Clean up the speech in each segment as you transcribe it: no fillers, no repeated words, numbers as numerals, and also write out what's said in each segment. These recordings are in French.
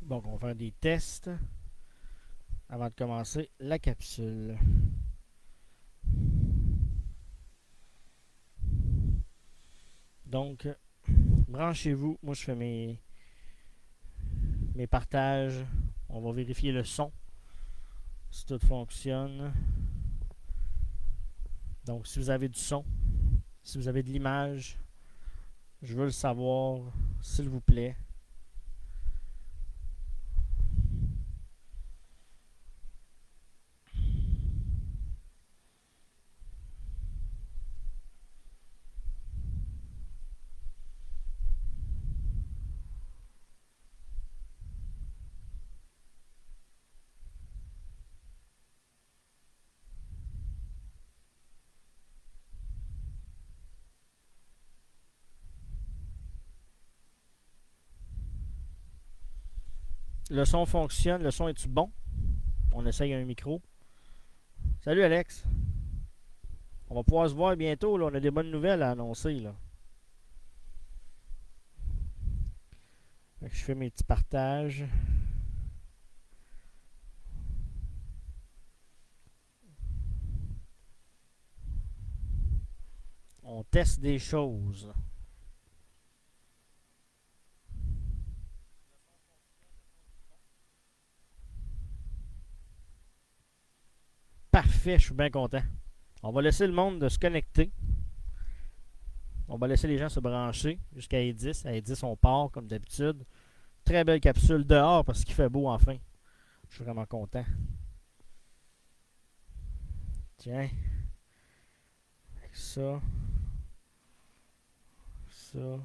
Donc, on va faire des tests avant de commencer la capsule. Donc, branchez-vous. Moi, je fais mes partages. On va vérifier le son, si tout fonctionne. Donc, si vous avez du son, si vous avez de l'image, je veux le savoir, s'il vous plaît. Le son fonctionne. Le son est-tu bon? On essaye un micro. Salut Alex. On va pouvoir se voir bientôt. Là. On a des bonnes nouvelles à annoncer. Là. Fait que je fais mes petits partages. On teste des choses. Parfait, je suis bien content. On va laisser le monde de se connecter. On va laisser les gens se brancher jusqu'à E10. À E10, on part comme d'habitude. Très belle capsule dehors parce qu'il fait beau enfin. Je suis vraiment content. Tiens, avec ça, ça.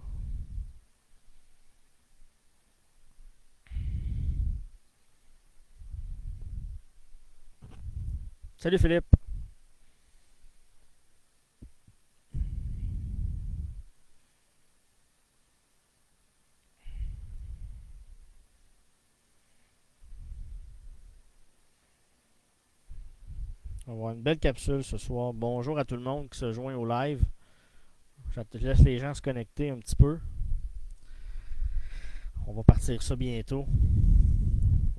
Salut Philippe. On va avoir une belle capsule ce soir. Bonjour à tout le monde qui se joint au live. Je laisse les gens se connecter un petit peu. On va partir ça bientôt.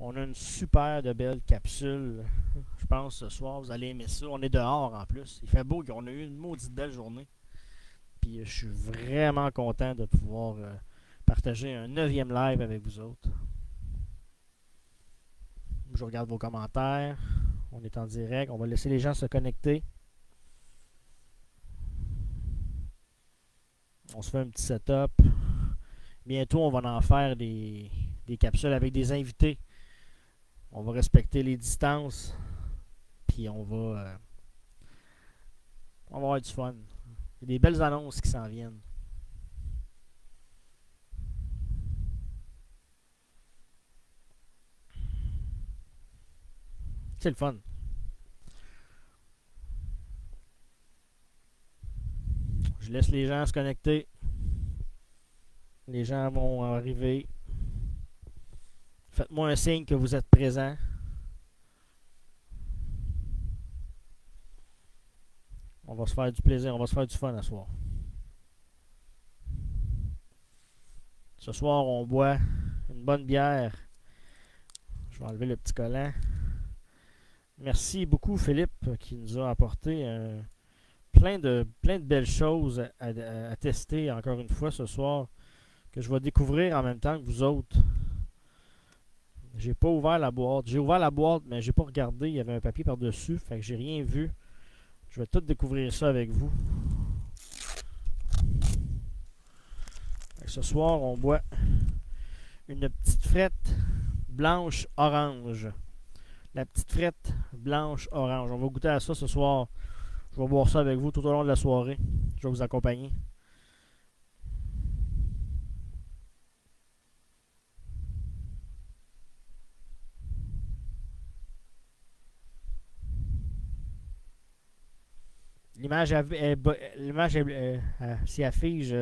On a une super de belle capsule. Je pense ce soir, vous allez aimer ça. On est dehors en plus. Il fait beau. On a eu une maudite belle journée. Puis je suis vraiment content de pouvoir partager un 9e live avec vous autres. Je regarde vos commentaires. On est en direct. On va laisser les gens se connecter. On se fait un petit setup. Bientôt, on va en faire des capsules avec des invités. On va respecter les distances. Puis on va avoir du fun. Il y a des belles annonces qui s'en viennent. C'est le fun. Je laisse les gens se connecter. Les gens vont arriver. Faites-moi un signe que vous êtes présent. On va se faire du plaisir, on va se faire du fun ce soir. Ce soir, on boit une bonne bière. Je vais enlever le petit collant. Merci beaucoup, Philippe, qui nous a apporté plein de belles choses à tester encore une fois ce soir, que je vais découvrir en même temps que vous autres. J'ai pas ouvert la boîte. J'ai ouvert la boîte, mais j'ai pas regardé. Il y avait un papier par-dessus, fait que j'ai rien vu. Je vais tout découvrir ça avec vous. Ce soir, on boit une petite frette blanche-orange. La petite frette blanche-orange. On va goûter à ça ce soir. Je vais boire ça avec vous tout au long de la soirée. Je vais vous accompagner. L'image s'y affiche.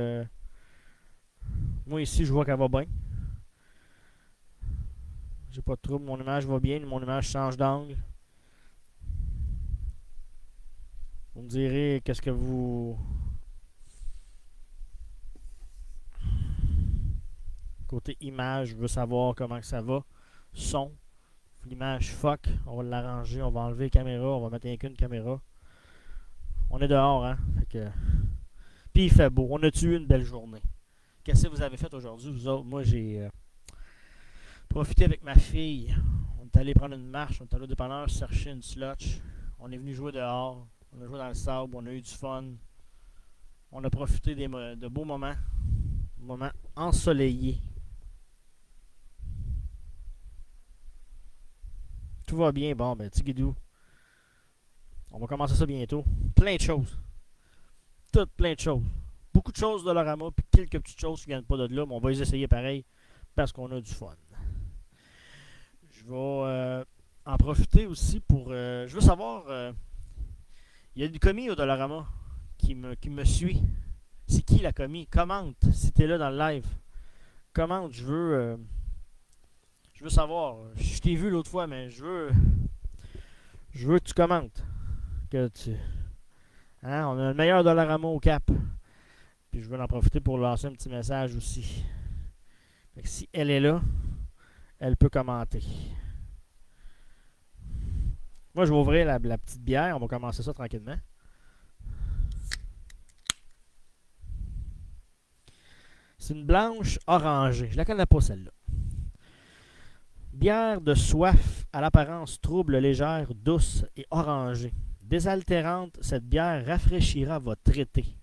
Moi ici, je vois qu'elle va bien. J'ai pas de trouble. Mon image va bien. Mon image change d'angle. Vous me direz qu'est-ce que vous Côté image, je veux savoir comment que ça va. Son, l'image fuck, on va l'arranger, on va enlever la caméra, on va mettre rien qu'une caméra. On est dehors, hein. Fait que... Puis il fait beau. On a eu une belle journée. Qu'est-ce que vous avez fait aujourd'hui, vous autres? Moi, j'ai profité avec ma fille. On est allé prendre une marche, on est allé au dépanneur chercher une slotch. On est venu jouer dehors. On a joué dans le sable, on a eu du fun. On a profité de beaux moments ensoleillés. Tout va bien, bon, ben, Tigidou. On va commencer ça bientôt. Plein de choses. Toutes plein de choses. Beaucoup de choses de Dollarama, puis quelques petites choses qui viennent pas de là, mais on va les essayer pareil parce qu'on a du fun. Je vais en profiter aussi pour. Je veux savoir. Il y a une commis au Dollarama qui me suit. C'est qui la commis? Commente si t'es là dans le live. Commente, je veux savoir. Je t'ai vu l'autre fois, mais je veux que tu commentes. Que tu. Hein, on a le meilleur Dollarama au Cap. Puis je veux en profiter pour lancer un petit message aussi. Fait que si elle est là, elle peut commenter. Moi, je vais ouvrir la petite bière. On va commencer ça tranquillement. C'est une blanche orangée. Je la connais pas celle-là. Bière de soif à l'apparence trouble, légère, douce et orangée. Désaltérante, cette bière rafraîchira votre été.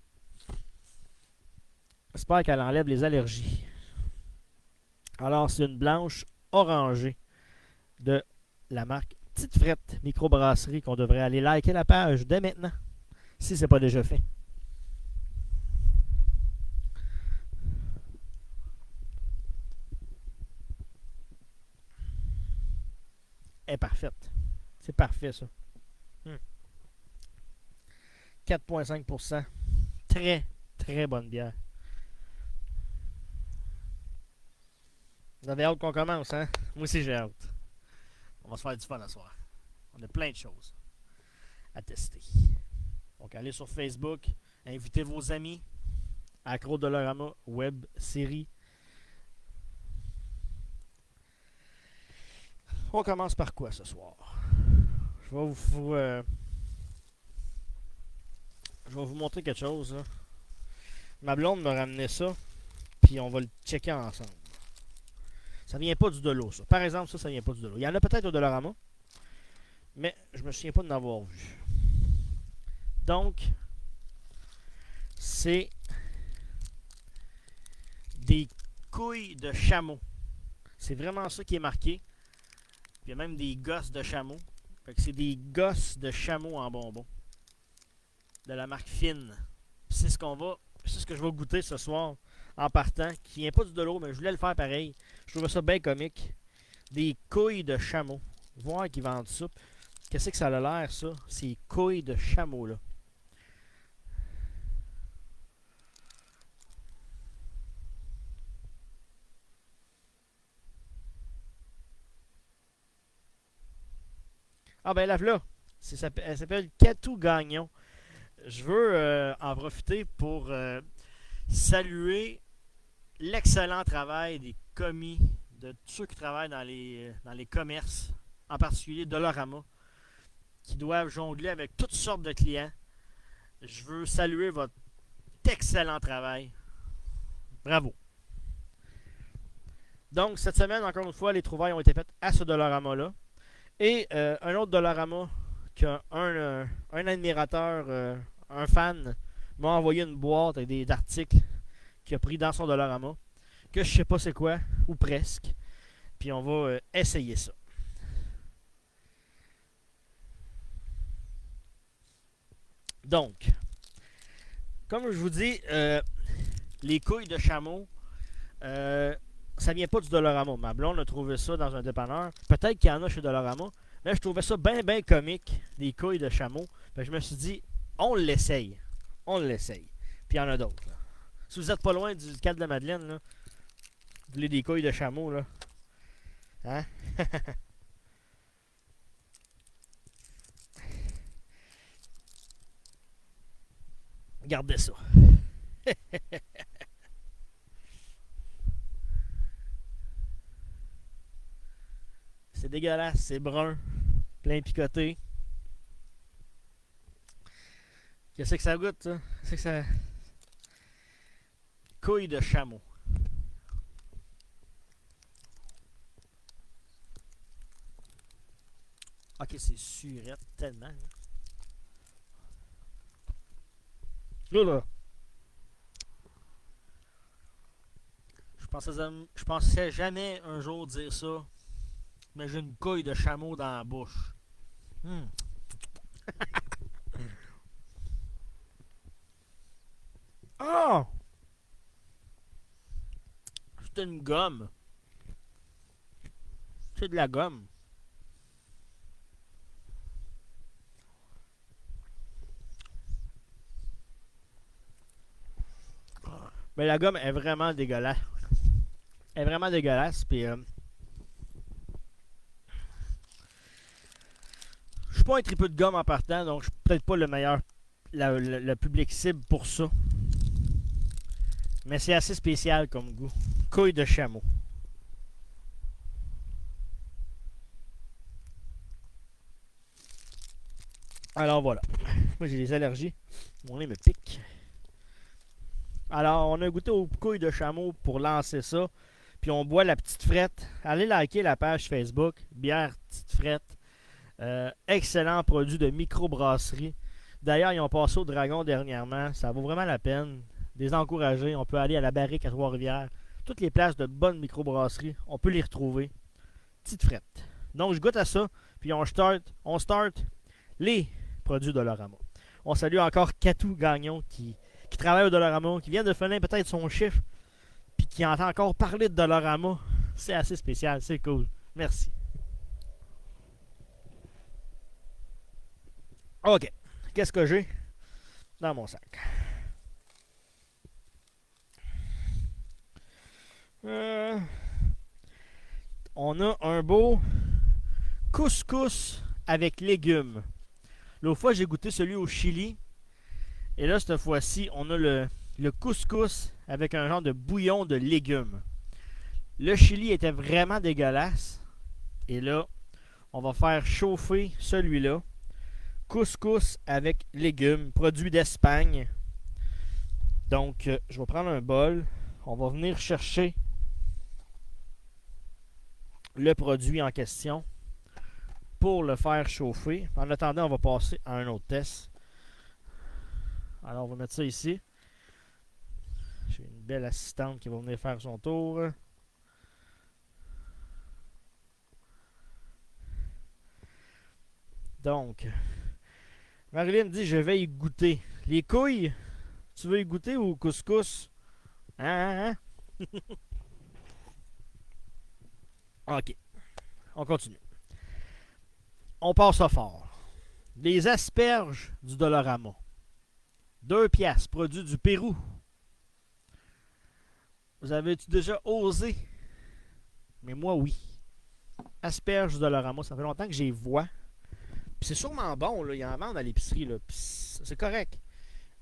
J'espère qu'elle enlève les allergies. Alors, c'est une blanche orangée de la marque Petite Frette Microbrasserie qu'on devrait aller liker la page dès maintenant, si ce n'est pas déjà fait. Elle est parfaite. C'est parfait, ça. 4,5%. Très, très bonne bière. Vous avez hâte qu'on commence, hein? Moi aussi, j'ai hâte. On va se faire du fun ce soir. On a plein de choses à tester. Donc, allez sur Facebook, invitez vos amis. Accro Dollarama Web Série. On commence par quoi ce soir? Je vais vous montrer quelque chose. Là. Ma blonde m'a ramené ça, puis on va le checker ensemble. Ça vient pas du Delo, ça. Par exemple, ça vient pas du Delo. Il y en a peut-être au Dollarama, mais je me souviens pas d'en avoir vu. Donc, c'est des couilles de chameau. C'est vraiment ça qui est marqué. Puis il y a même des gosses de chameau. Fait que c'est des gosses de chameau en bonbons. De la marque Fine. C'est ce que je vais goûter ce soir en partant. Qui vient pas du Delo, mais je voulais le faire pareil. Je trouvais ça bien comique. Des couilles de chameau. Voir qu'ils vendent ça. Qu'est-ce que ça a l'air, ça? Ces couilles de chameau, là. Ah ben la voilà. Elle s'appelle Catou Gagnon. Je veux en profiter pour saluer l'excellent travail des commis, de tous ceux qui travaillent dans les commerces, en particulier Dollarama, qui doivent jongler avec toutes sortes de clients. Je veux saluer votre excellent travail. Bravo. Donc, cette semaine, encore une fois, les trouvailles ont été faites à ce Dollarama-là. Et un autre Dollarama qu'un un admirateur, un fan, m'a envoyé une boîte avec des articles qu'il a pris dans son Dollarama, que je sais pas c'est quoi, ou presque. Puis on va essayer ça. Donc, comme je vous dis, les couilles de chameau, ça vient pas du Dollarama. Ma blonde a trouvé ça dans un dépanneur. Peut-être qu'il y en a chez Dollarama, mais je trouvais ça bien, bien comique, des couilles de chameau. Fait que je me suis dit, on l'essaye. On l'essaye. Puis il y en a d'autres. Là. Si vous êtes pas loin du Cap de la Madeleine, là, vous voulez des couilles de chameau, là. Hein? Regardez ça. C'est dégueulasse, c'est brun, plein picoté. Qu'est-ce que ça goûte, ça? Qu'est-ce que ça... Couille de chameau. Ok, c'est surette tellement. Là, là. Je pensais jamais un jour dire ça. Mais j'ai une couille de chameau dans la bouche. Hmm. Ah! C'est une gomme. C'est de la gomme. Mais la gomme est vraiment dégueulasse. Elle est vraiment dégueulasse. Puis, je suis pas un tripeux de gomme en partant, donc je suis peut-être pas le meilleur, le public cible pour ça. Mais c'est assez spécial comme goût. Couille de chameau. Alors voilà. Moi j'ai des allergies. Mon nez me pique. Alors on a goûté aux couilles de chameau pour lancer ça. Puis on boit la petite frette. Allez liker la page Facebook. Bière petite frette. Excellent produit de microbrasserie. D'ailleurs, ils ont passé au Dragon dernièrement. Ça vaut vraiment la peine. Des encourager. On peut aller à la Barrique à Trois-Rivières. Toutes les places de bonnes microbrasseries, on peut les retrouver. Petite frette. Donc je goûte à ça. Puis on start les produits Dollarama. On salue encore Catou Gagnon qui travaille au Dollarama, qui vient de finir peut-être son chiffre, puis qui entend encore parler de Dollarama. C'est assez spécial, c'est cool. Merci. Ok. Qu'est-ce que j'ai dans mon sac? On a un beau couscous avec légumes. L'autre fois, j'ai goûté celui au Chili. Et là, cette fois-ci, on a le couscous avec un genre de bouillon de légumes. Le Chili était vraiment dégueulasse. Et là, on va faire chauffer celui-là. Couscous avec légumes, produit d'Espagne. Donc, je vais prendre un bol. On va venir chercher le produit en question pour le faire chauffer. En attendant, on va passer à un autre test. Alors, on va mettre ça ici. J'ai une belle assistante qui va venir faire son tour. Donc, Marilyn dit je vais y goûter. Les couilles, tu veux y goûter ou couscous? Hein? Ok, on continue. On passe à fort. Les asperges du Dollarama. 2 piastres, produit du Pérou. Vous avez-tu déjà osé? Mais moi, oui. Asperges du Dollarama, ça fait longtemps que j'y vois. Puis c'est sûrement bon, là. Il y en vendent à l'épicerie, là. Puis c'est correct.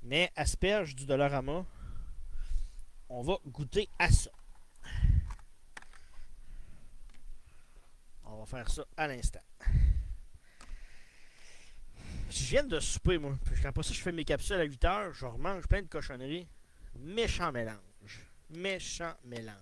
Mais asperges du Dollarama, on va goûter à ça. On va faire ça à l'instant. Je viens de souper, moi. Puis après ça, je fais mes capsules à 8h. Je remange plein de cochonneries. Méchant mélange. Méchant mélange.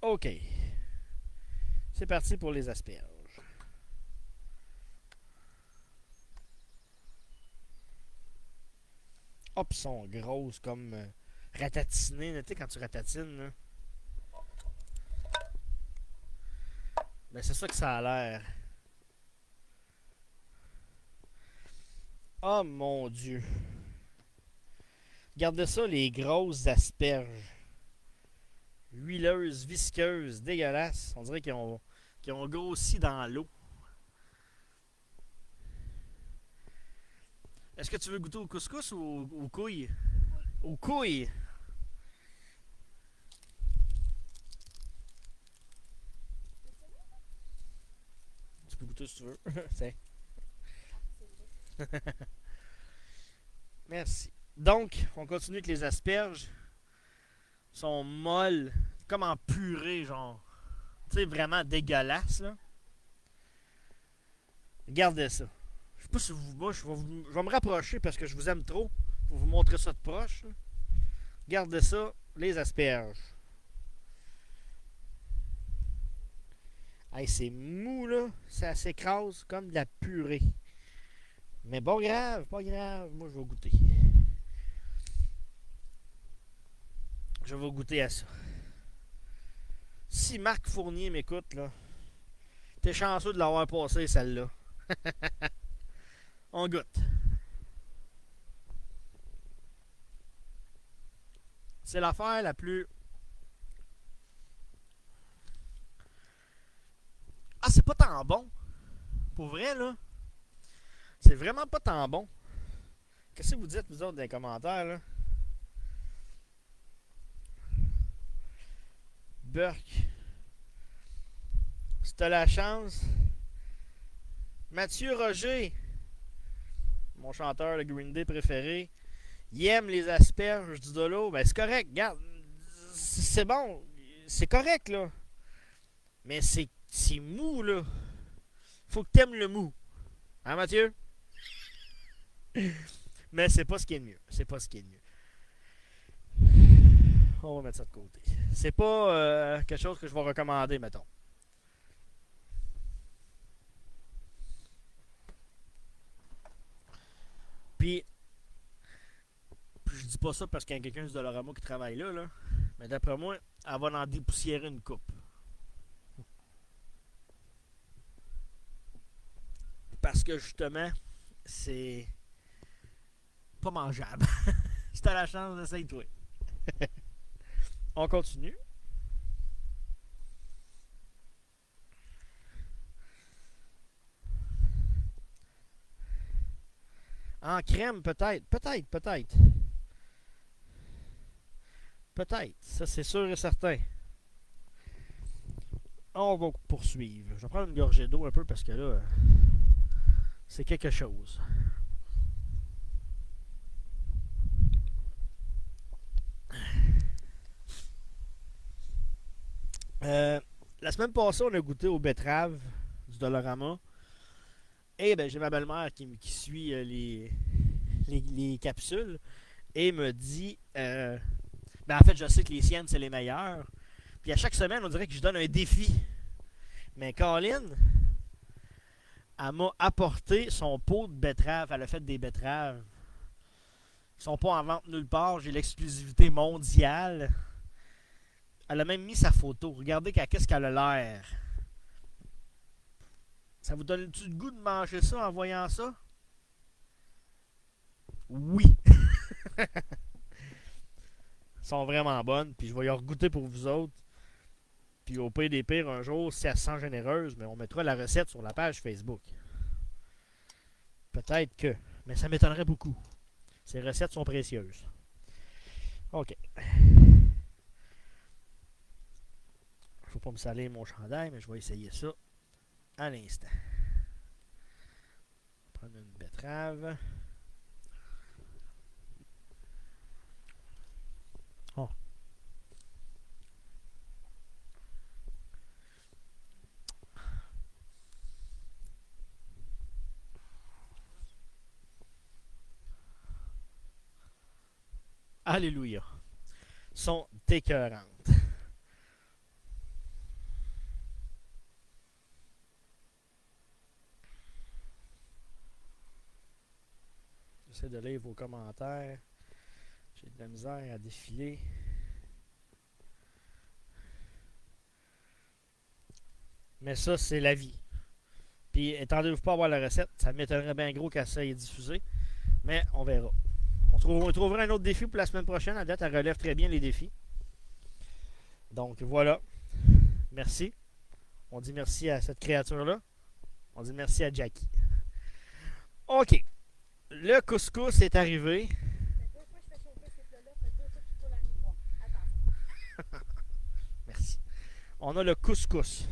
OK. C'est parti pour les asperges. Hop, ils sont grosses comme ratatinées. Tu sais, quand tu ratatines, là. Ben, c'est ça que ça a l'air. Oh mon Dieu. Regardez ça, les grosses asperges. Huileuses, visqueuses, dégueulasses. On dirait qu'ils ont grossi dans l'eau. Est-ce que tu veux goûter au couscous ou aux couilles? Aux couilles! goûter si tu veux. C'est- Merci. Donc, on continue avec les asperges. Sont molles, comme en purée, genre. Tu sais, vraiment dégueulasse, là. Regardez ça. Je sais pas si vous. Moi, je vais me rapprocher parce que je vous aime trop. Pour vous montrer ça de proche. Là. Regardez ça, les asperges. Hey, c'est mou, là. Ça s'écrase comme de la purée. Mais bon, grave, pas grave. Moi, je vais goûter. Je vais goûter à ça. Si Marc Fournier m'écoute, là, t'es chanceux de l'avoir passé, celle-là. On goûte. C'est l'affaire la plus. Ah, c'est pas tant bon. Pour vrai, là. C'est vraiment pas tant bon. Qu'est-ce que vous dites, vous autres, dans les commentaires, là? Burk. Si t'as la chance. Mathieu Roger, mon chanteur de Green Day préféré, il aime les asperges du dolo. Ben, c'est correct, regarde. C'est bon. C'est correct, là. Mais c'est mou, là. Faut que t'aimes le mou. Hein, Mathieu? Mais c'est pas ce qui est le mieux. C'est pas ce qui est le mieux. On va mettre ça de côté. C'est pas quelque chose que je vais recommander, mettons. Puis, je dis pas ça parce qu'il y a quelqu'un de Dolorama qui travaille là, là. Mais d'après moi, elle va en dépoussiérer une coupe. Parce que justement, c'est pas mangeable. Si t'as la chance, essaye-toi. On continue. En crème, peut-être. Peut-être, peut-être. Peut-être. Ça, c'est sûr et certain. On va poursuivre. Je vais prendre une gorgée d'eau un peu parce que là, c'est quelque chose. La semaine passée, on a goûté aux betteraves du Dolorama. Et ben, j'ai ma belle-mère qui suit les capsules et me dit ben en fait, je sais que les siennes, c'est les meilleures. Puis à chaque semaine, on dirait que je donne un défi. Mais Colin, elle m'a apporté son pot de betterave. Elle a fait des betteraves. Ils sont pas en vente nulle part. J'ai l'exclusivité mondiale. Elle a même mis sa photo. Regardez qu'est-ce qu'elle a l'air. Ça vous donne-tu le goût de manger ça en voyant ça? Oui. Elles sont vraiment bonnes. Puis je vais y regoûter pour vous autres. Puis au pire des pires, un jour, si elle se sent généreuse, mais on mettra la recette sur la page Facebook. Peut-être que. Mais ça m'étonnerait beaucoup. Ces recettes sont précieuses. OK. Faut pas me saler mon chandail, mais je vais essayer ça à l'instant. Prendre une betterave. Oh. Alléluia. Sont écœurantes. J'essaie de lire vos commentaires. J'ai de la misère à défiler. Mais ça, c'est la vie. Puis, étendez-vous pas à voir la recette. Ça m'étonnerait bien gros qu'elle soit diffusée. Mais on verra. On trouvera un autre défi pour la semaine prochaine. À date, elle relève très bien les défis. Donc, voilà. Merci. On dit merci à cette créature-là. On dit merci à Jackie. OK. Le couscous est arrivé. Merci. On a le couscous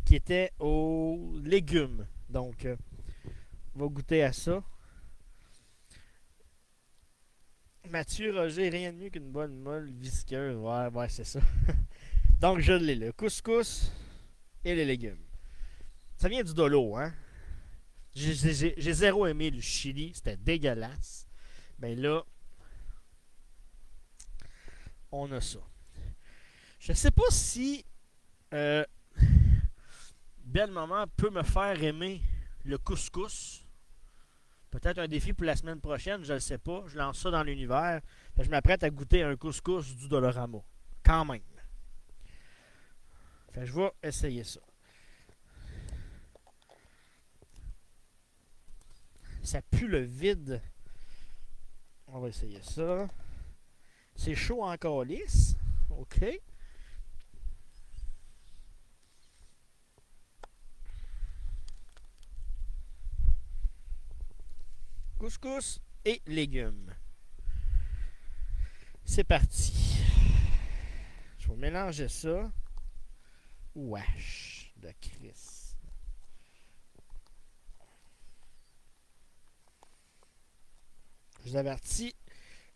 qui était aux légumes. Donc, on va goûter à ça. Mathieu Roger, rien de mieux qu'une bonne molle visqueuse. Ouais, c'est ça. Donc, je l'ai, le couscous et les légumes. Ça vient du dolo, hein? J'ai zéro aimé le chili, c'était dégueulasse. Ben là, on a ça. Je sais pas si euh, Belle Maman peut me faire aimer le couscous. Peut-être un défi pour la semaine prochaine, je ne sais pas. Je lance ça dans l'univers. Je m'apprête à goûter un couscous du Dolorama. Quand même. Fait que je vais essayer ça. Ça pue le vide. On va essayer ça. C'est chaud en calice. OK. Couscous et légumes. C'est parti. Je vais mélanger ça. Wesh de Chris. Je vous avertis,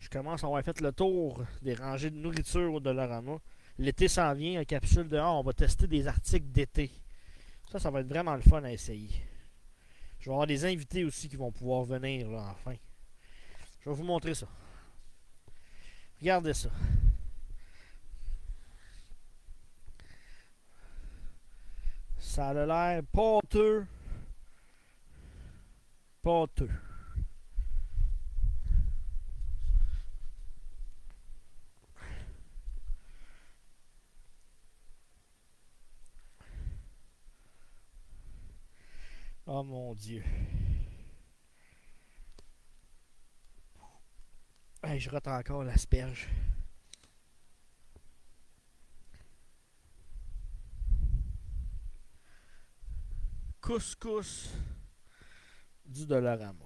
je commence à avoir fait le tour des rangées de nourriture au Dollarama. L'été s'en vient, capsule dehors, on va tester des articles d'été. Ça va être vraiment le fun à essayer. Je vais avoir des invités aussi qui vont pouvoir venir, là, enfin. Je vais vous montrer ça. Regardez ça. Ça a l'air pâteux. Pâteux. Oh mon Dieu. Hey, je rate encore l'asperge. Couscous du Dollarama.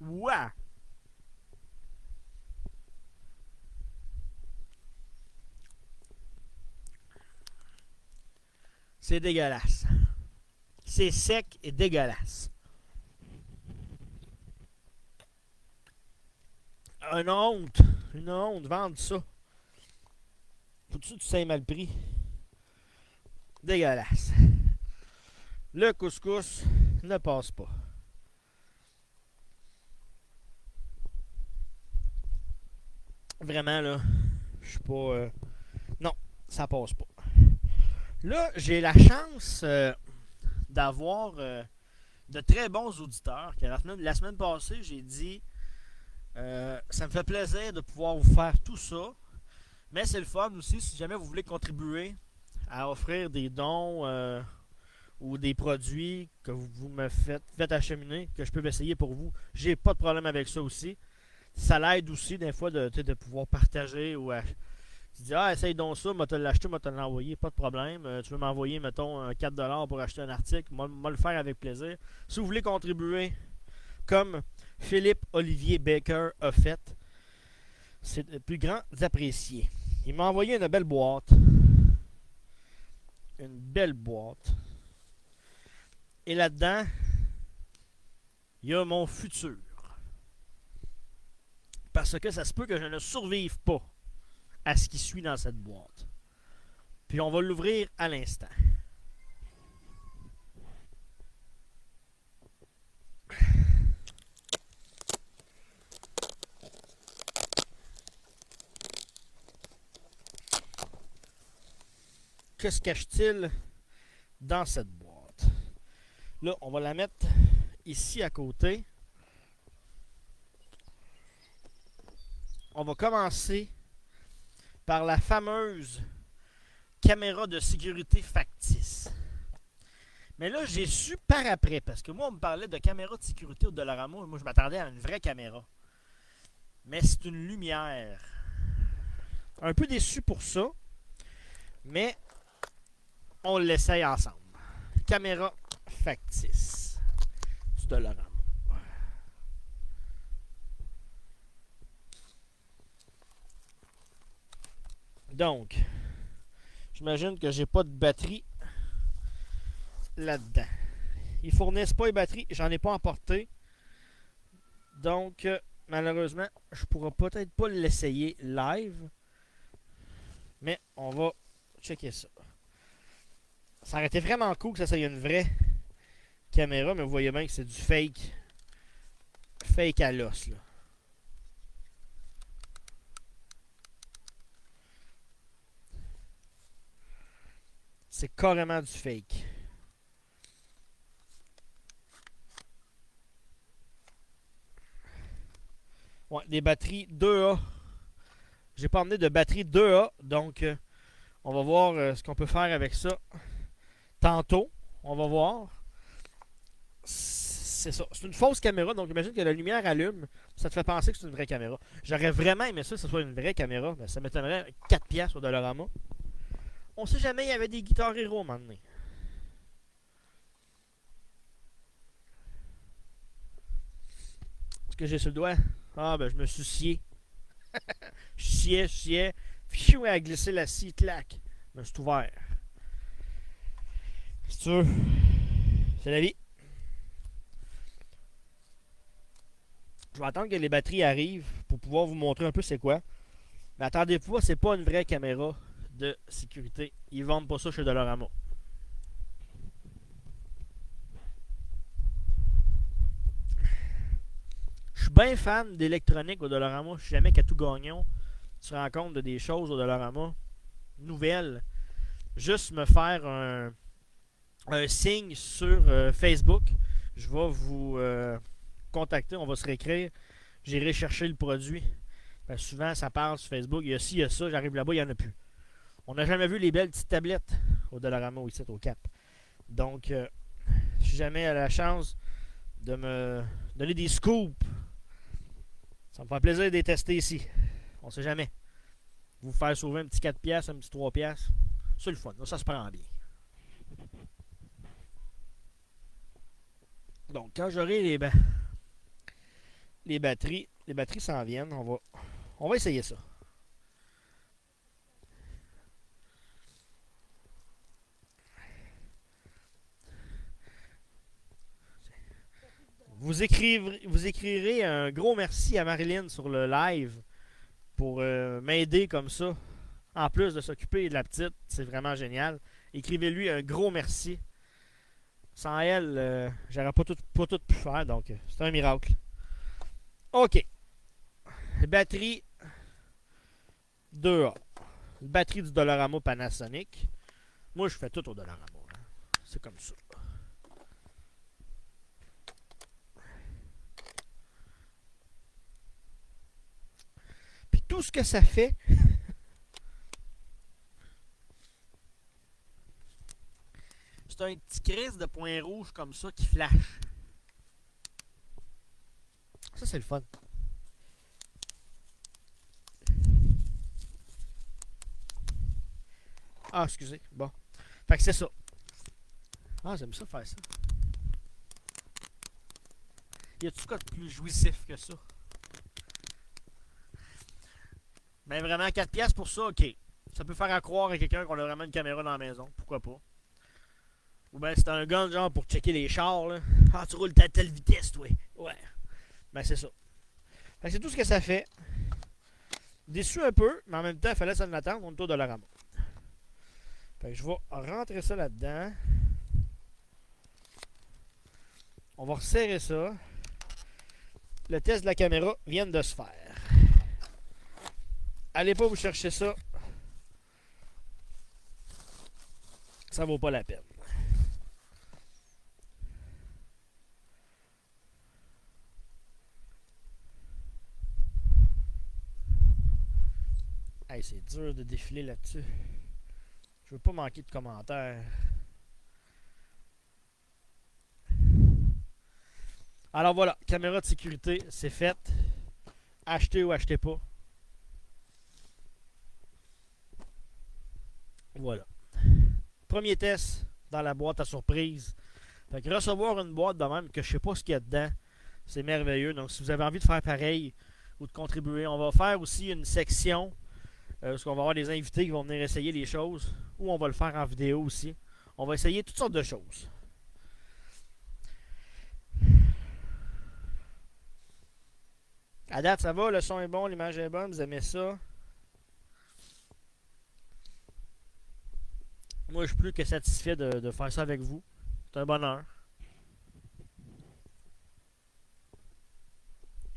Ouah! C'est dégueulasse. C'est sec et dégueulasse. Une honte, vendre ça. Faut-tu que tu sais mal pris? Dégueulasse. Le couscous ne passe pas. Vraiment, là, je suis pas... Non, ça passe pas. Là, j'ai la chance d'avoir de très bons auditeurs. La semaine passée, j'ai dit ça me fait plaisir de pouvoir vous faire tout ça. Mais c'est le fun aussi si jamais vous voulez contribuer à offrir des dons ou des produits que vous me faites acheminer, que je peux essayer pour vous. J'ai pas de problème avec ça aussi. Ça l'aide aussi des fois de pouvoir partager ou tu dis essaye donc ça, moi te l'acheter, moi te l'envoyer, pas de problème. Tu veux m'envoyer, mettons, 4$ pour acheter un article, moi le faire avec plaisir. Si vous voulez contribuer, comme Philippe Olivier Baker a fait, c'est le plus grand apprécié. Il m'a envoyé une belle boîte. Une belle boîte. Et là-dedans, il y a mon futur. Parce que ça se peut que je ne survive pas à ce qui suit dans cette boîte. Puis on va l'ouvrir à l'instant. Que se cache-t-il dans cette boîte? Là, on va la mettre ici à côté. On va commencer par la fameuse caméra de sécurité factice. Mais là, j'ai su par après, parce que moi, on me parlait de caméra de sécurité au Dollarama, et moi, je m'attendais à une vraie caméra. Mais c'est une lumière. Un peu déçu pour ça, mais on l'essaye ensemble. Caméra factice du Dollarama. Donc, j'imagine que j'ai pas de batterie là-dedans. Ils fournissent pas les batteries, j'en ai pas emporté. Donc, malheureusement, je pourrais peut-être pas l'essayer live. Mais on va checker ça. Ça aurait été vraiment cool que ça soit une vraie caméra, mais vous voyez bien que c'est du fake. Fake à l'os, là. C'est carrément du fake. Ouais, des batteries 2A. J'ai pas emmené de batterie 2A, donc on va voir ce qu'on peut faire avec ça tantôt. On va voir. C'est ça. C'est une fausse caméra, donc imagine que la lumière allume, ça te fait penser que c'est une vraie caméra. J'aurais vraiment aimé ça que ce soit une vraie caméra, mais ça m'étonnerait 4$ au Dollarama. On sait jamais, il y avait des guitares Hero maintenant. Ce que j'ai sur le doigt? Ah, ben je me suis scié. Je sciais. Fichou, à glisser la scie, clac. Je me suis ouvert. C'est sûr. C'est la vie. Je vais attendre que les batteries arrivent pour pouvoir vous montrer un peu c'est quoi. Mais attendez-vous pas, c'est pas une vraie caméra de sécurité. Ils vendent pas ça chez Dollarama. Je suis bien fan d'électronique au Dollarama. Je suis jamais qu'à tout gagnon. Tu te rends compte de des choses au Dollarama nouvelles. Juste me faire un signe sur Facebook. Je vais vous contacter. On va se réécrire. J'irai chercher le produit. Parce que souvent, ça parle sur Facebook. Il y a ci, il y a ça. J'arrive là-bas, il n'y en a plus. On n'a jamais vu les belles petites tablettes au Dollarama ici, au Cap. Donc, si jamais elle a la chance de me donner des scoops, ça me fait plaisir de les tester ici. On sait jamais. Vous faire sauver un petit 4$, un petit 3$. C'est le fun. Ça se prend bien. Donc, quand j'aurai les batteries s'en viennent. On va essayer ça. Vous écrirez un gros merci à Marilyn sur le live pour m'aider comme ça. En plus de s'occuper de la petite, c'est vraiment génial. Écrivez-lui un gros merci. Sans elle, j'aurais pas tout pu faire, donc c'est un miracle. OK. Batterie 2A. Batterie du Dollarama Panasonic. Moi, je fais tout au Dollarama. Hein. C'est comme ça. Puis tout ce que ça fait, c'est un petit crise de points rouges comme ça qui flash. Ça, c'est le fun. Ah, excusez. Bon. Fait que c'est ça. Ah, j'aime ça faire ça. Y a-tu quoi de plus jouissif que ça? Mais vraiment, 4$ pour ça, ok. Ça peut faire à croire à quelqu'un qu'on a vraiment une caméra dans la maison. Pourquoi pas? Ou bien c'est un gun genre pour checker les chars, là. Ah, tu roules à telle vitesse, toi. Ouais. Ben, c'est ça. Fait que c'est tout ce que ça fait. Déçu un peu, mais en même temps, il fallait s'en attendre. On est au Dollarama. Fait que je vais rentrer ça là-dedans. On va resserrer ça. Le test de la caméra vient de se faire. Allez pas vous chercher ça. Ça vaut pas la peine. Hey, c'est dur de défiler là-dessus. Je veux pas manquer de commentaires. Alors voilà, caméra de sécurité, c'est fait. Achetez ou achetez pas. Voilà. Premier test dans la boîte à surprise. Fait que recevoir une boîte de même que je sais pas ce qu'il y a dedans, c'est merveilleux. Donc si vous avez envie de faire pareil ou de contribuer, on va faire aussi une section Parce qu'on va avoir des invités qui vont venir essayer les choses. Ou on va le faire en vidéo aussi. On va essayer toutes sortes de choses. À date, ça va, le son est bon, l'image est bonne, vous aimez ça? Moi, je suis plus que satisfait de faire ça avec vous. C'est un bonheur.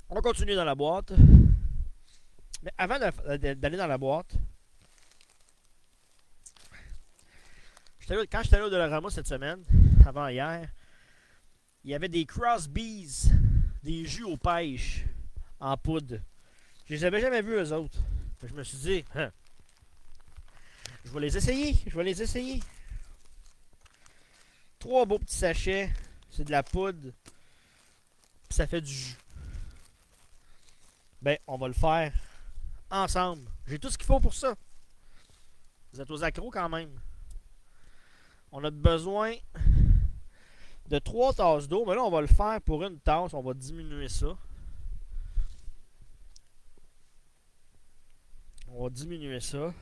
On va continuer dans la boîte. Mais avant d'aller dans la boîte, quand j'étais allé au Dollarama cette semaine, avant hier, il y avait des Crosby's, des jus aux pêches en poudre. Je les avais jamais vus, eux autres. Je me suis dit, hein, je vais les essayer. Je vais les essayer. 3 beaux petits sachets. C'est de la poudre. Puis ça fait du jus. Ben, on va le faire ensemble. J'ai tout ce qu'il faut pour ça. Vous êtes aux accros quand même. On a besoin de 3 tasses d'eau. Mais là, on va le faire pour une tasse. On va diminuer ça. On va diminuer ça.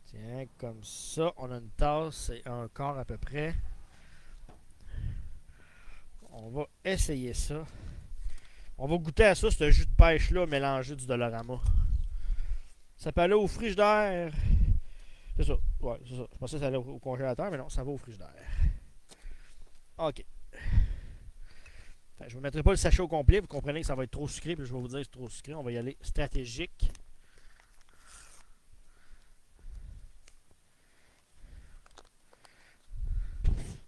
Tiens, comme ça, on a une tasse et un quart à peu près. On va essayer ça. On va goûter à ça, ce jus de pêche-là mélangé du Dollarama. Ça peut aller au frigidaire. C'est ça. Ouais, c'est ça. Je pensais que ça allait au congélateur, mais non, ça va au frigidaire. OK. Enfin, je ne vous mettrai pas le sachet au complet. Vous comprenez que ça va être trop sucré, puis je vais vous dire que c'est trop sucré. On va y aller stratégique.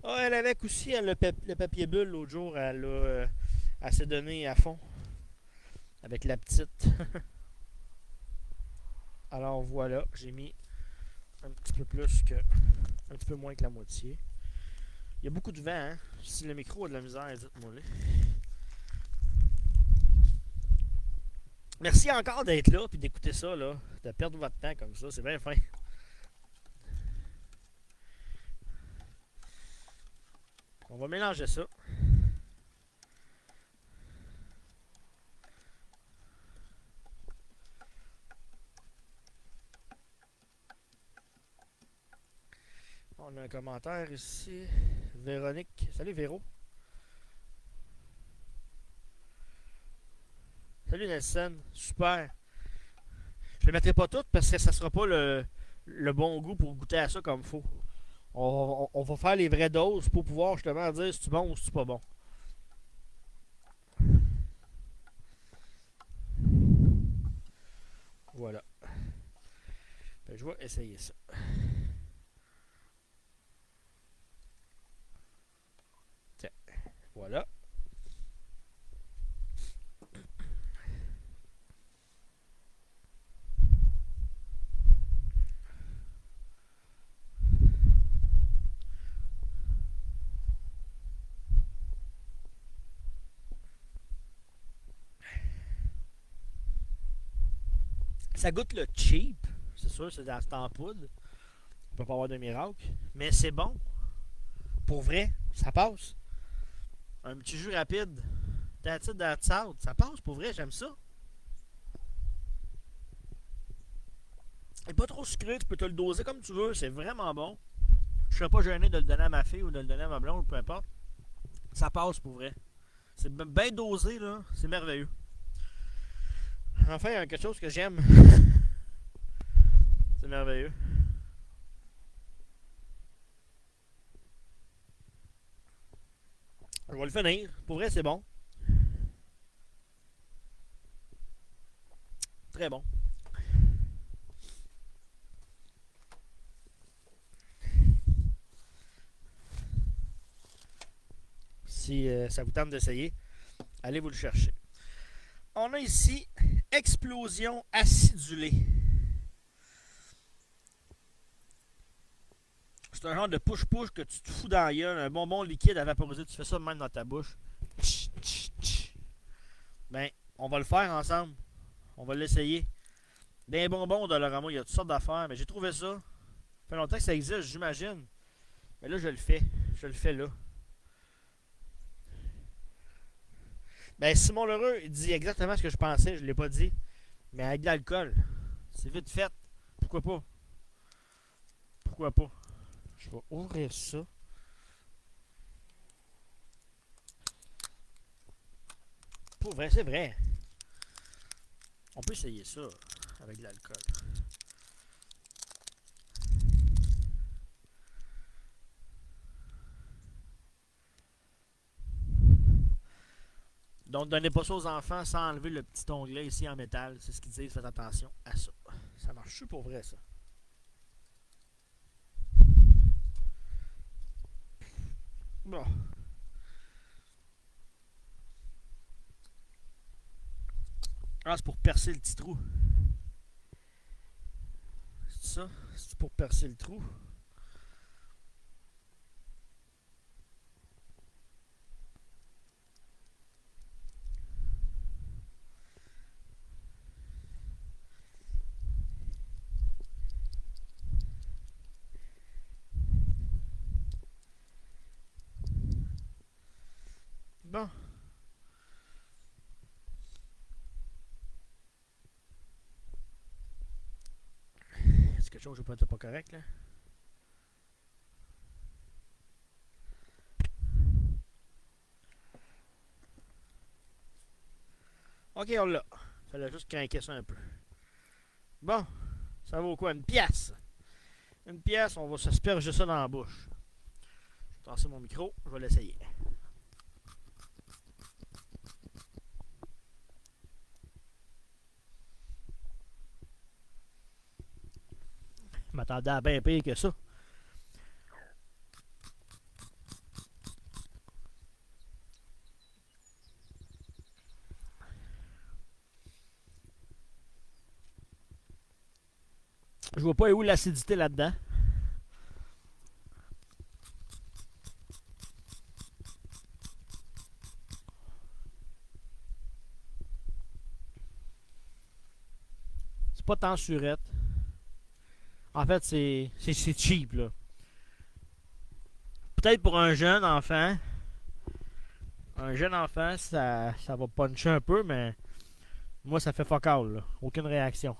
Ah, elle avec aussi le papier bulle l'autre jour. Elle s'est donnée à fond. Avec la petite. Alors voilà, j'ai mis un petit peu plus que. Un petit peu moins que la moitié. Il y a beaucoup de vent, hein. Si le micro a de la misère, dites-moi là. Merci encore d'être là et d'écouter ça, là. De perdre votre temps comme ça, c'est bien fin. On va mélanger ça. On a un commentaire ici. Véronique. Salut Véro. Salut Nelson. Super. Je le mettrai pas tout parce que ça sera pas le bon goût pour goûter à ça comme il faut. On va faire les vraies doses pour pouvoir justement dire si c'est bon ou si c'est pas bon. Voilà. Ben, je vais essayer ça. Tiens. Voilà. Ça goûte le cheap. C'est sûr, c'est en poudre. On peut pas avoir de miracle. Mais c'est bon. Pour vrai, ça passe. Un petit jus rapide. That's it, that's out. Ça passe pour vrai, j'aime ça. Il est pas trop sucré, tu peux te le doser comme tu veux, c'est vraiment bon. Je serais pas gêné de le donner à ma fille ou de le donner à ma blonde, peu importe. Ça passe pour vrai. C'est bien dosé, là. C'est merveilleux. Enfin, il y a quelque chose que j'aime. C'est merveilleux. Je vais le finir. Pour vrai, c'est bon. Très bon. Si ça vous tente d'essayer, allez vous le chercher. On a ici Explosion acidulée. C'est un genre de push-push que tu te fous dans la gueule, un bonbon liquide à vaporiser, tu fais ça même dans ta bouche. Ben, on va le faire ensemble. On va l'essayer. Des bonbons de Dollarama, il y a toutes sortes d'affaires, mais j'ai trouvé ça. Ça fait longtemps que ça existe, j'imagine. Mais là, je le fais. Je le fais là. Ben, Simon Lheureux, il dit exactement ce que je pensais, je ne l'ai pas dit. Mais avec de l'alcool. C'est vite fait. Pourquoi pas? Pourquoi pas? Je vais ouvrir ça. Pour vrai, c'est vrai. On peut essayer ça avec de l'alcool. Donc, donnez pas ça aux enfants sans enlever le petit onglet ici en métal. C'est ce qu'ils disent. Faites attention à ça. Ça marche pour vrai, ça. Bon. Ah, c'est pour percer le petit trou. C'est ça? C'est pour percer le trou. Bon. Est-ce que quelque chose que je peux être pas correct, là? Ok, on l'a. Fallait juste craquer ça un peu. Bon. Ça vaut quoi? Une pièce. Une pièce, on va s'asperger ça dans la bouche. Je vais tasser mon micro. Je vais l'essayer. Je m'attendais à bien pire que ça. Je vois pas où l'acidité là-dedans. C'est pas tant surette. En fait, c'est cheap, là. Peut-être pour un jeune enfant. Un jeune enfant, ça va puncher un peu, mais moi, ça fait fuck all, là. Aucune réaction.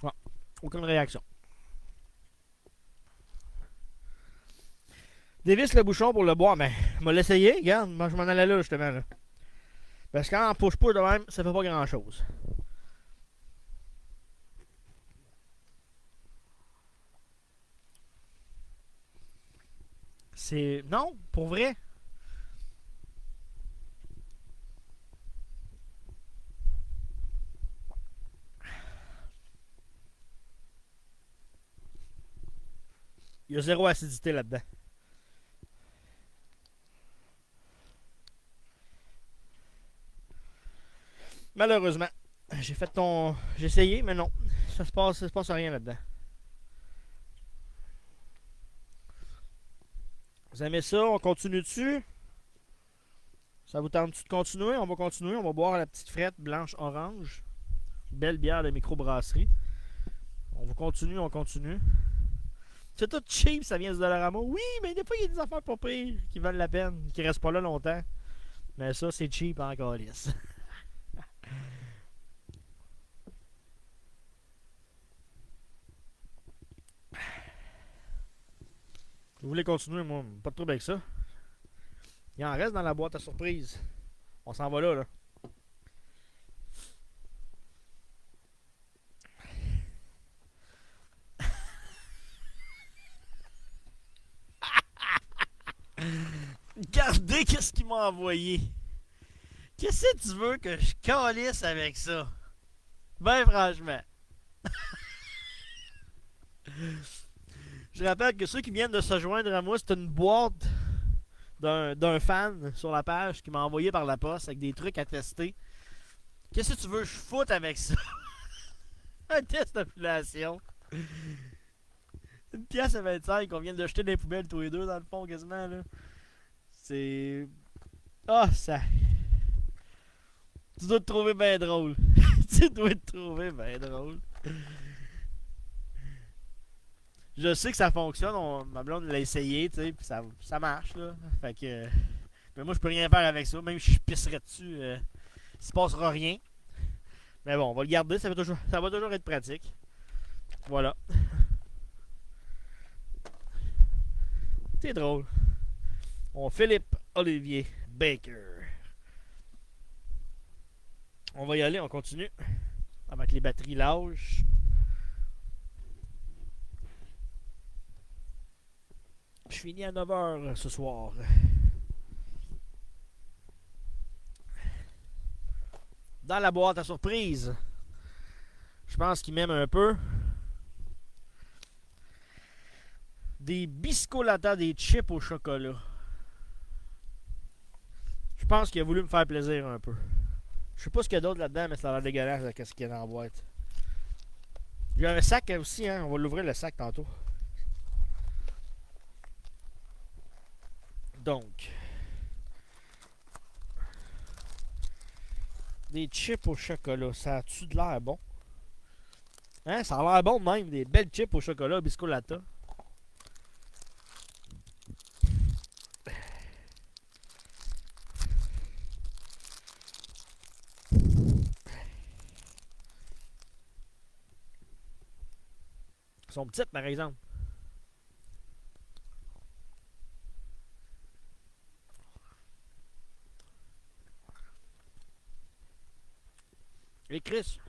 Ouais, aucune réaction. Dévisse le bouchon pour le boire, mais je vais l'essayer, regarde, moi je m'en allais là justement là. Parce que quand on push de même, ça fait pas grand chose. C'est. Non, pour vrai. Il y a zéro acidité là-dedans. Malheureusement. J'ai fait ton. J'ai essayé, mais non. Ça se passe rien là-dedans. Vous aimez ça? On continue dessus? Ça vous tente de continuer? On va continuer. On va boire la petite frette blanche-orange. Belle bière de microbrasserie. On va continuer, on continue. C'est tout cheap, ça vient du Dollarama. Oui, mais des fois, il y a des affaires pas pires qui valent la peine, qui restent pas là longtemps. Mais ça, c'est cheap en calice. Vous voulez continuer, moi, pas de trouble avec ça. Il en reste dans la boîte à surprise. On s'en va là, là. Regardez qu'est-ce qu'il m'a envoyé. Qu'est-ce que tu veux que je calisse avec ça? Ben franchement. Je rappelle que ceux qui viennent de se joindre à moi, c'est une boîte d'un fan sur la page qui m'a envoyé par la poste avec des trucs à tester. Qu'est-ce que tu veux que je foute avec ça? Un test d'opulation. Une pièce à 25 qu'on vient de jeter dans les poubelles tous les deux dans le fond quasiment là. C'est. Ah, ça. Tu dois te trouver bien drôle. Tu dois te trouver bien drôle. Je sais que ça fonctionne, ma blonde l'a essayé, tu sais, puis ça marche là. Fait que. Mais moi je peux rien faire avec ça, même si je pisserais dessus, il se passera rien. Mais bon, on va le garder, ça va toujours être pratique. Voilà. C'est drôle. On Philippe Olivier Baker. On va y aller, on continue. Avec les batteries lâches. Je finis à 9h ce soir. Dans la boîte à surprise, je pense qu'il m'aime un peu. Des biscolata, des chips au chocolat. Je pense qu'il a voulu me faire plaisir un peu. Je sais pas ce qu'il y a d'autre là-dedans, mais ça a l'air dégueulasse avec ce qu'il y a dans la boîte. Il y a un sac aussi, hein. On va l'ouvrir le sac tantôt. Donc, des chips au chocolat. Ça a-tu de l'air bon? Hein? Ça a l'air bon de même. Des belles chips au chocolat, biscolata. Elles sont petites, par exemple. Et Chris,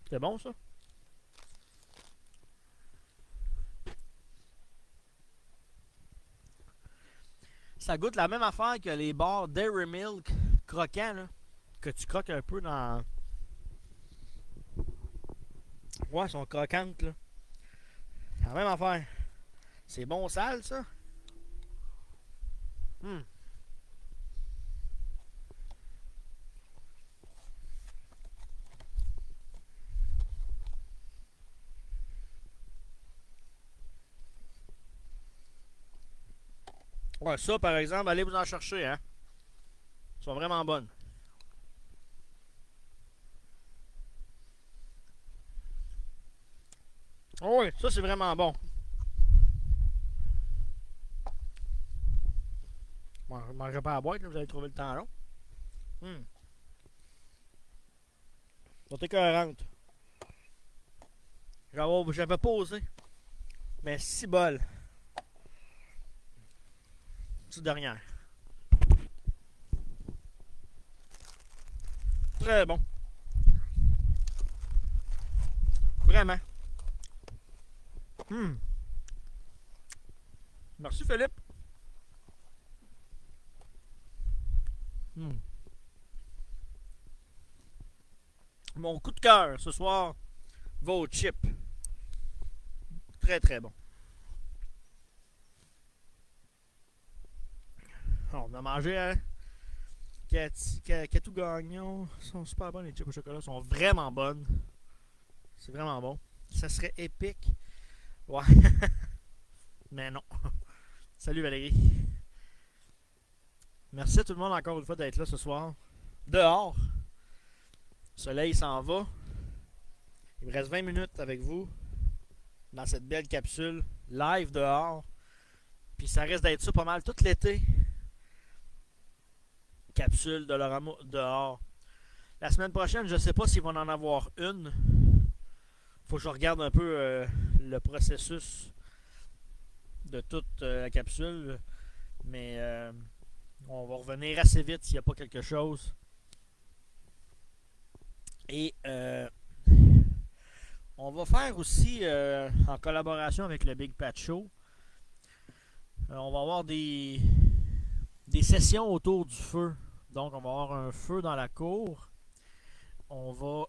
c'est bon ça? Ça goûte la même affaire que les bars Dairy Milk croquants, là, que tu croques un peu dans. Ouais, elles sont croquantes, là. C'est la même affaire. C'est bon sale, ça? Hmm. Ouais, ça, par exemple, allez vous en chercher, hein. Elles sont vraiment bonnes. Oh oui, ça, c'est vraiment bon. Bon, je ne mangerai pas à la boîte, là, vous allez trouver le temps long. Hmm. Sont écœurantes. J'avais pas osé. Mais si bol. Petite dernière. Très bon. Vraiment. Hmm. Merci Philippe. Hmm. Mon coup de cœur ce soir va au chip. Très très bon. On a mangé hein? Catou Gagnon. Ils sont super bonnes les chips au chocolat. Ils sont vraiment bonnes. C'est vraiment bon. Ça serait épique. Ouais. Mais non. Salut Valérie. Merci à tout le monde encore une fois d'être là ce soir. Dehors. Le soleil s'en va. Il me reste 20 minutes avec vous dans cette belle capsule live dehors. Puis ça risque d'être ça pas mal tout l'été. Capsule de Lauramo dehors. La semaine prochaine, je sais pas s'ils vont en avoir une. Faut que je regarde un peu le processus de toute la capsule. Mais on va revenir assez vite s'il n'y a pas quelque chose. Et on va faire aussi, en collaboration avec le Big Pat Show, on va avoir des sessions autour du feu. Donc, on va avoir un feu dans la cour. On va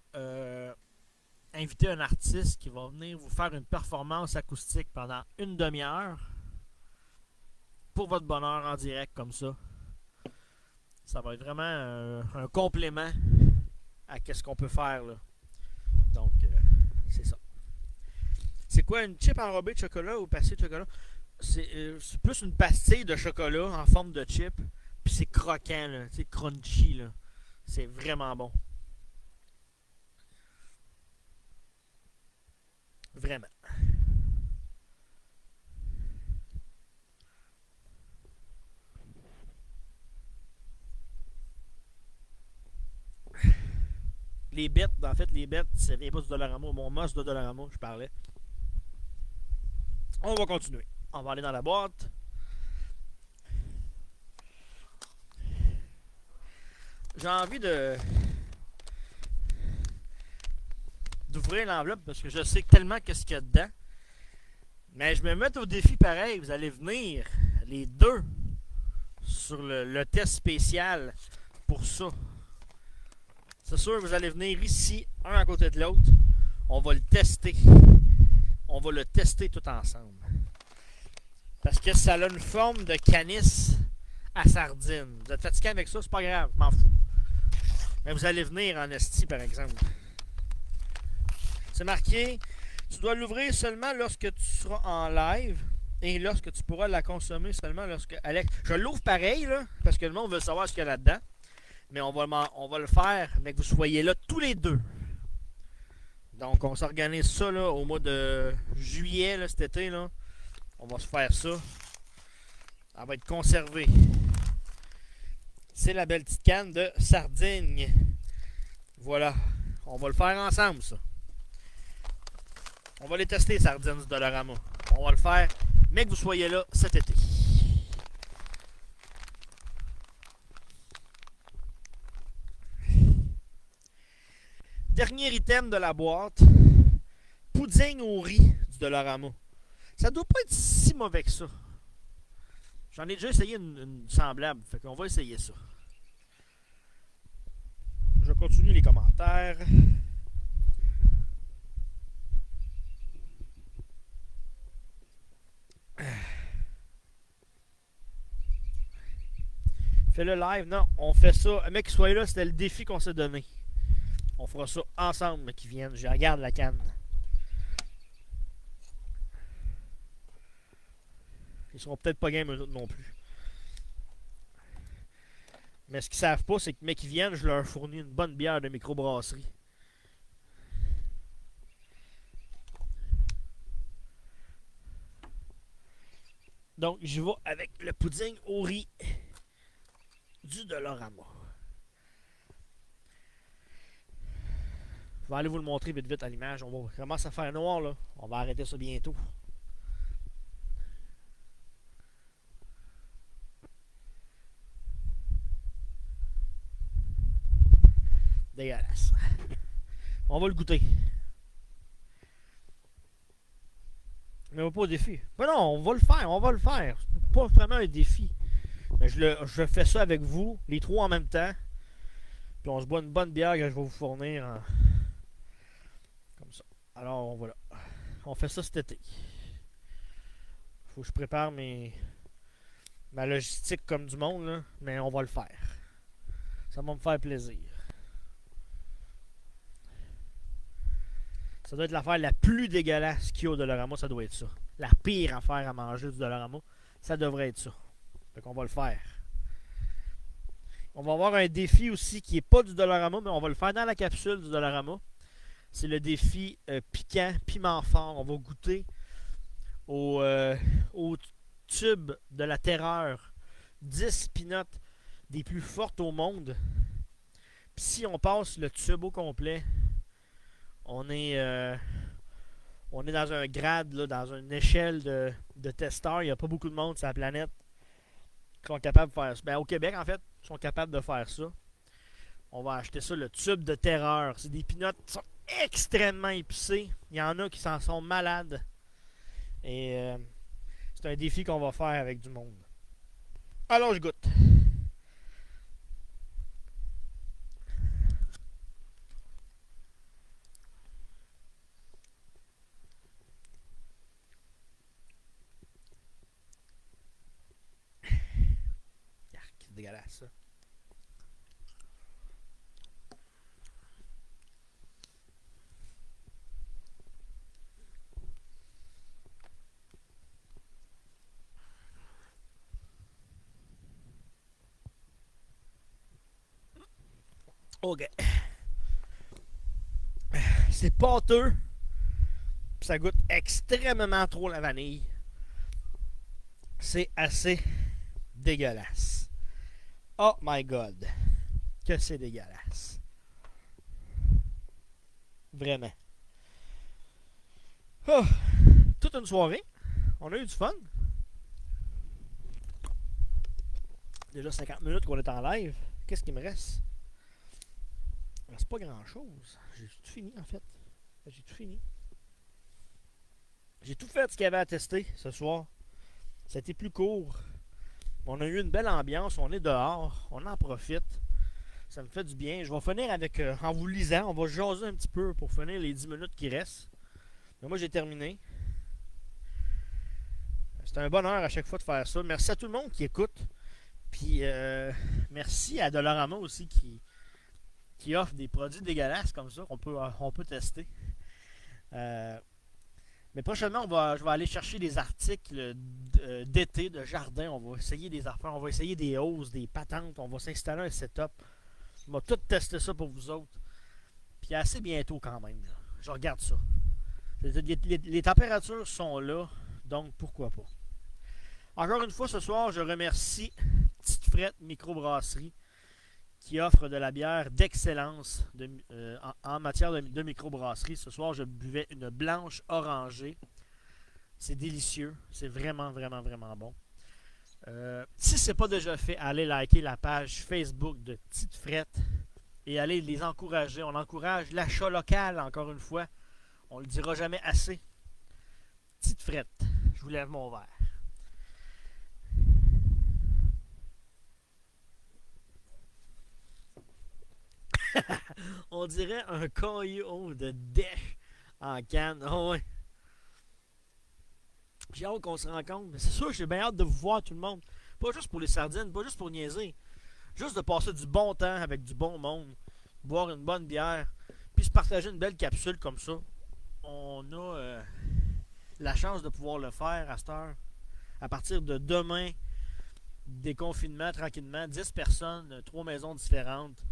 inviter un artiste qui va venir vous faire une performance acoustique pendant une demi-heure pour votre bonheur en direct comme ça. Ça va être vraiment un complément à ce qu'on peut faire là. Donc, c'est ça. C'est quoi une chip enrobée de chocolat ou pastille de chocolat? C'est plus une pastille de chocolat en forme de chip. Puis c'est croquant, là. C'est crunchy, là. C'est vraiment bon. Vraiment. Les bêtes, en fait, les bêtes, ça vient pas du Dollarama. Mon must de Dollarama, je parlais. On va continuer. On va aller dans la boîte. J'ai envie d'ouvrir l'enveloppe parce que je sais tellement qu'est-ce qu'il y a dedans. Mais je me mets au défi pareil. Vous allez venir les deux sur le test spécial pour ça. C'est sûr que vous allez venir ici, un à côté de l'autre. On va le tester. On va le tester tout ensemble. Parce que ça a une forme de canis à sardine. Vous êtes fatigué avec ça, c'est pas grave, je m'en fous. Mais vous allez venir en esti, par exemple. C'est marqué, tu dois l'ouvrir seulement lorsque tu seras en live et lorsque tu pourras la consommer seulement lorsque Alex... Je l'ouvre pareil, là, parce que le monde veut savoir ce qu'il y a là-dedans. Mais on va le faire, mais que vous soyez là tous les deux. Donc, on s'organise ça là, au mois de juillet, là, cet été. Là. On va se faire ça. Elle va être conservée. C'est la belle petite canne de sardines. Voilà. On va le faire ensemble, ça. On va les tester, les sardines du Dollarama. On va le faire, mais que vous soyez là cet été. Dernier item de la boîte. Pudding au riz du Dollarama. Ça doit pas être si mauvais que ça. J'en ai déjà essayé une semblable. Fait qu'on va essayer ça. Je continue les commentaires. Fais le live. Non, on fait ça. Un mec qui soit là, c'était le défi qu'on s'est donné. On fera ça ensemble, qui viennent. Je regarde la canne. Ils seront peut-être pas game eux autres non plus. Mais ce qu'ils savent pas, c'est que mec qui viennent, je leur fournis une bonne bière de microbrasserie. Donc, je vais avec le pudding au riz du Dollarama. Je vais aller vous le montrer vite vite à l'image. On va commencer à faire noir là. On va arrêter ça bientôt. Dégueulasse. On va le goûter. Mais pas au défi. Ben non, on va le faire, on va le faire. C'est pas vraiment un défi. Mais je fais ça avec vous, les trois en même temps. Puis on se boit une bonne bière que je vais vous fournir. Comme ça. Alors, on va là. On fait ça cet été. Faut que je prépare ma logistique comme du monde, là. Mais on va le faire. Ça va me faire plaisir. Ça doit être l'affaire la plus dégueulasse qu'il y a au Dollarama, ça doit être ça. La pire affaire à manger du Dollarama, ça devrait être ça. Fait qu'on va le faire. On va avoir un défi aussi qui n'est pas du Dollarama, mais on va le faire dans la capsule du Dollarama. C'est le défi piquant, piment fort. On va goûter au tube de la terreur. 10 pinottes des plus fortes au monde. Puis si on passe le tube au complet, on est dans un grade, là, dans une échelle de testeurs. Il n'y a pas beaucoup de monde sur la planète qui sont capables de faire ça. Ben, au Québec, en fait, ils sont capables de faire ça. On va acheter ça, le tube de terreur. C'est des pinottes qui sont extrêmement épicées. Il y en a qui s'en sont malades. Et c'est un défi qu'on va faire avec du monde. Alors, je goûte. C'est dégueulasse, ça. Ok. C'est pâteux. Ça goûte extrêmement trop la vanille. C'est assez dégueulasse. Oh my god. Que c'est dégueulasse. Vraiment. Oh, toute une soirée. On a eu du fun. Déjà 50 minutes qu'on est en live. Qu'est-ce qu'il me reste? Il me reste pas grand-chose. J'ai tout fini, en fait. J'ai tout fini. J'ai tout fait ce qu'il y avait à tester ce soir. Ça a été plus court. On a eu une belle ambiance. On est dehors. On en profite. Ça me fait du bien. Je vais finir avec, en vous lisant, on va jaser un petit peu pour finir les 10 minutes qui restent. Mais moi, j'ai terminé. C'est un bonheur à chaque fois de faire ça. Merci à tout le monde qui écoute. Puis, merci à Dollarama aussi qui offre des produits dégueulasses comme ça on peut tester. Euh, mais prochainement, je vais aller chercher des articles d'été, de jardin. On va essayer des affaires. On va essayer des hausses, des patentes. On va s'installer un setup. On va tout tester ça pour vous autres. Puis assez bientôt quand même. Là. Je regarde ça. Les températures sont là, donc pourquoi pas. Encore une fois, ce soir, je remercie Petite Frette Microbrasserie qui offre de la bière d'excellence en matière de microbrasserie. Ce soir, je buvais une blanche orangée. C'est délicieux. C'est vraiment, vraiment, vraiment bon. Si ce n'est pas déjà fait, allez liker la page Facebook de Petite Frette et allez les encourager. On encourage l'achat local, encore une fois. On le dira jamais assez. Petite Frette. Je vous lève mon verre. On dirait un caillou de dèche en canne. Oh ouais. J'ai hâte qu'on se rencontre. Mais c'est sûr que j'ai bien hâte de vous voir tout le monde. Pas juste pour les sardines, pas juste pour niaiser. Juste de passer du bon temps avec du bon monde. Boire une bonne bière. Puis se partager une belle capsule comme ça. On a la chance de pouvoir le faire à cette heure. À partir de demain, déconfinement tranquillement. 10 personnes, 3 maisons différentes.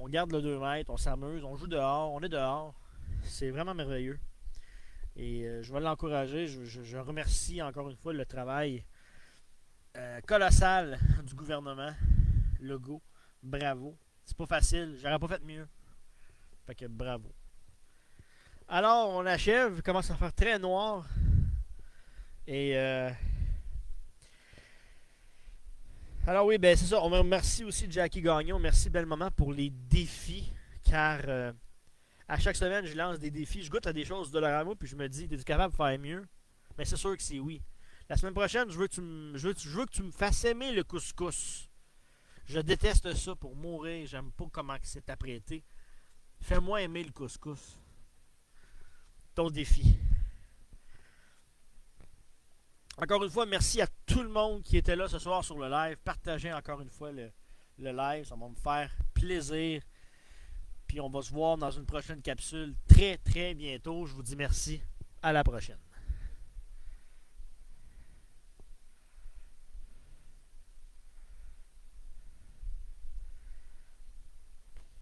On garde le 2 mètres, on s'amuse, on joue dehors, on est dehors. C'est vraiment merveilleux. Et je vais l'encourager. Je remercie encore une fois le travail colossal du gouvernement. Legault. Bravo. C'est pas facile. J'aurais pas fait mieux. Fait que bravo. Alors, on achève. Il commence à faire très noir. Et alors oui, ben c'est ça. On remercie aussi Jackie Gagnon. Merci Belle Maman pour les défis. Car à chaque semaine, je lance des défis. Je goûte à des choses de Dollarama. Puis je me dis, es-tu capable de faire mieux? Mais c'est sûr que c'est oui. La semaine prochaine, je veux que tu me fasses aimer le couscous. Je déteste ça pour mourir. J'aime pas comment c'est apprêté. Fais-moi aimer le couscous. Ton défi. Encore une fois, merci à tout le monde qui était là ce soir sur le live. Partagez encore une fois le live. Ça va me faire plaisir. Puis on va se voir dans une prochaine capsule très très bientôt. Je vous dis merci. À la prochaine.